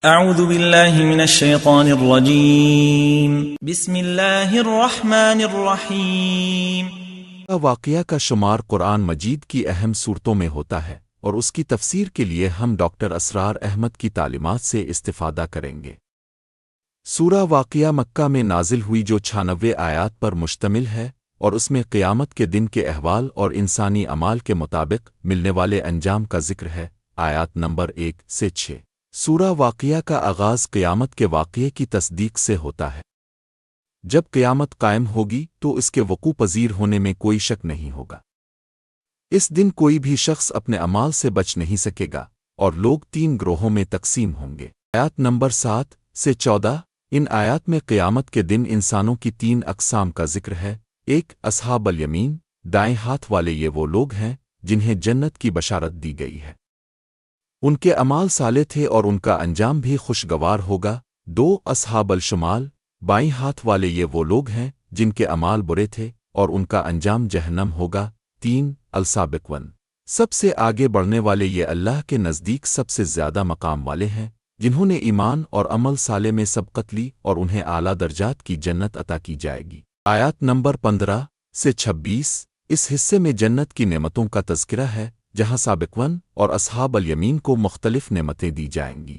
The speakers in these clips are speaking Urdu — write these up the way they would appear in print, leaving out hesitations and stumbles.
اعوذ باللہ من الشیطان الرجیم بسم اللہ الرحمن الرحیم۔ واقعہ کا شمار قرآن مجید کی اہم صورتوں میں ہوتا ہے اور اس کی تفسیر کے لیے ہم ڈاکٹر اسرار احمد کی تعلیمات سے استفادہ کریں گے۔ سورہ واقعہ مکہ میں نازل ہوئی جو 96 آیات پر مشتمل ہے اور اس میں قیامت کے دن کے احوال اور انسانی اعمال کے مطابق ملنے والے انجام کا ذکر ہے۔ آیات نمبر 1 سے 6۔ سورہ واقعہ کا آغاز قیامت کے واقعے کی تصدیق سے ہوتا ہے۔ جب قیامت قائم ہوگی تو اس کے وقوع پذیر ہونے میں کوئی شک نہیں ہوگا۔ اس دن کوئی بھی شخص اپنے اعمال سے بچ نہیں سکے گا اور لوگ 3 گروہوں میں تقسیم ہوں گے۔ آیات نمبر 7 سے 14۔ ان آیات میں قیامت کے دن انسانوں کی 3 اقسام کا ذکر ہے۔ ایک، اصحاب الیمین، دائیں ہاتھ والے، یہ وہ لوگ ہیں جنہیں جنت کی بشارت دی گئی ہے۔ ان کے اعمال صالح تھے اور ان کا انجام بھی خوشگوار ہوگا۔ 2، اصحاب الشمال، بائیں ہاتھ والے، یہ وہ لوگ ہیں جن کے اعمال برے تھے اور ان کا انجام جہنم ہوگا۔ 3، السابقون، سب سے آگے بڑھنے والے، یہ اللہ کے نزدیک سب سے زیادہ مقام والے ہیں جنہوں نے ایمان اور عمل صالح میں سبقت لی اور انہیں اعلیٰ درجات کی جنت عطا کی جائے گی۔ آیات نمبر 15 سے 26۔ اس حصے میں جنت کی نعمتوں کا تذکرہ ہے جہاں سابقون اور اصحاب الیمین کو مختلف نعمتیں دی جائیں گی۔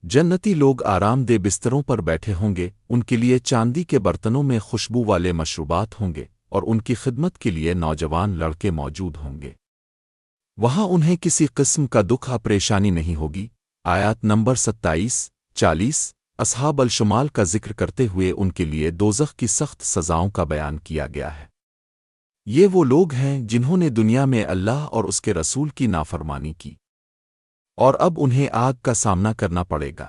جنتی لوگ آرام دہ بستروں پر بیٹھے ہوں گے، ان کے لیے چاندی کے برتنوں میں خوشبو والے مشروبات ہوں گے اور ان کی خدمت کے لیے نوجوان لڑکے موجود ہوں گے۔ وہاں انہیں کسی قسم کا دکھ پریشانی نہیں ہوگی۔ آیات نمبر 27-40۔ اصحاب الشمال کا ذکر کرتے ہوئے ان کے لیے دوزخ کی سخت سزاؤں کا بیان کیا گیا ہے۔ یہ وہ لوگ ہیں جنہوں نے دنیا میں اللہ اور اس کے رسول کی نافرمانی کی اور اب انہیں آگ کا سامنا کرنا پڑے گا۔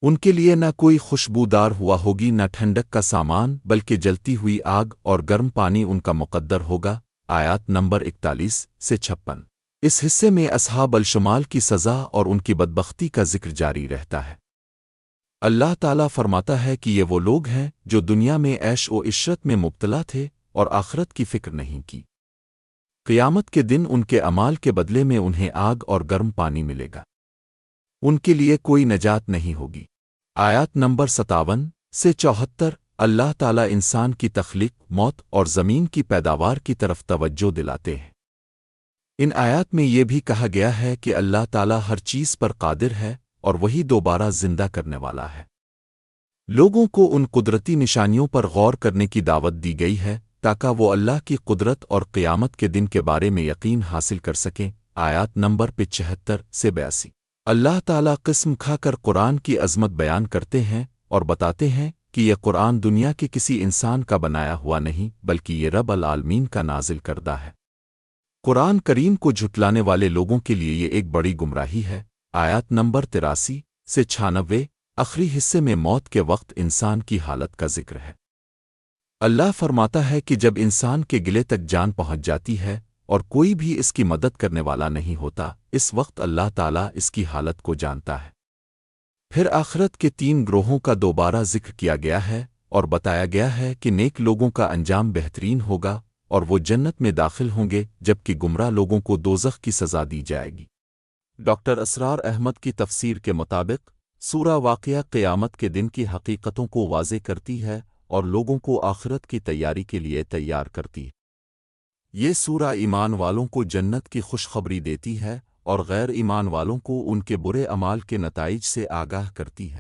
ان کے لیے نہ کوئی خوشبودار ہوا ہوگی نہ ٹھنڈک کا سامان، بلکہ جلتی ہوئی آگ اور گرم پانی ان کا مقدر ہوگا۔ آیات نمبر 41 سے 56۔ اس حصے میں اصحاب الشمال کی سزا اور ان کی بدبختی کا ذکر جاری رہتا ہے۔ اللہ تعالیٰ فرماتا ہے کہ یہ وہ لوگ ہیں جو دنیا میں عیش و عشرت میں مبتلا تھے اور آخرت کی فکر نہیں کی۔ قیامت کے دن ان کے اعمال کے بدلے میں انہیں آگ اور گرم پانی ملے گا، ان کے لیے کوئی نجات نہیں ہوگی۔ آیات نمبر 57 سے 74۔ اللہ تعالیٰ انسان کی تخلیق، موت اور زمین کی پیداوار کی طرف توجہ دلاتے ہیں۔ ان آیات میں یہ بھی کہا گیا ہے کہ اللہ تعالیٰ ہر چیز پر قادر ہے اور وہی دوبارہ زندہ کرنے والا ہے۔ لوگوں کو ان قدرتی نشانیوں پر غور کرنے کی دعوت دی گئی ہے تاکہ وہ اللہ کی قدرت اور قیامت کے دن کے بارے میں یقین حاصل کر سکیں۔ آیات نمبر 75 سے 82۔ اللہ تعالیٰ قسم کھا کر قرآن کی عظمت بیان کرتے ہیں اور بتاتے ہیں کہ یہ قرآن دنیا کے کسی انسان کا بنایا ہوا نہیں بلکہ یہ رب العالمین کا نازل کردہ ہے۔ قرآن کریم کو جھٹلانے والے لوگوں کے لیے یہ ایک بڑی گمراہی ہے۔ آیات نمبر 83 سے 96۔ آخری حصے میں موت کے وقت انسان کی حالت کا ذکر ہے۔ اللہ فرماتا ہے کہ جب انسان کے گلے تک جان پہنچ جاتی ہے اور کوئی بھی اس کی مدد کرنے والا نہیں ہوتا، اس وقت اللہ تعالیٰ اس کی حالت کو جانتا ہے۔ پھر آخرت کے 3 گروہوں کا دوبارہ ذکر کیا گیا ہے اور بتایا گیا ہے کہ نیک لوگوں کا انجام بہترین ہوگا اور وہ جنت میں داخل ہوں گے، جبکہ گمراہ لوگوں کو دوزخ کی سزا دی جائے گی۔ ڈاکٹر اسرار احمد کی تفسیر کے مطابق سورہ واقعہ قیامت کے دن کی حقیقتوں کو واضح کرتی ہے اور لوگوں کو آخرت کی تیاری کے لیے تیار کرتی ہے۔ یہ سورہ ایمان والوں کو جنت کی خوشخبری دیتی ہے اور غیر ایمان والوں کو ان کے برے اعمال کے نتائج سے آگاہ کرتی ہے۔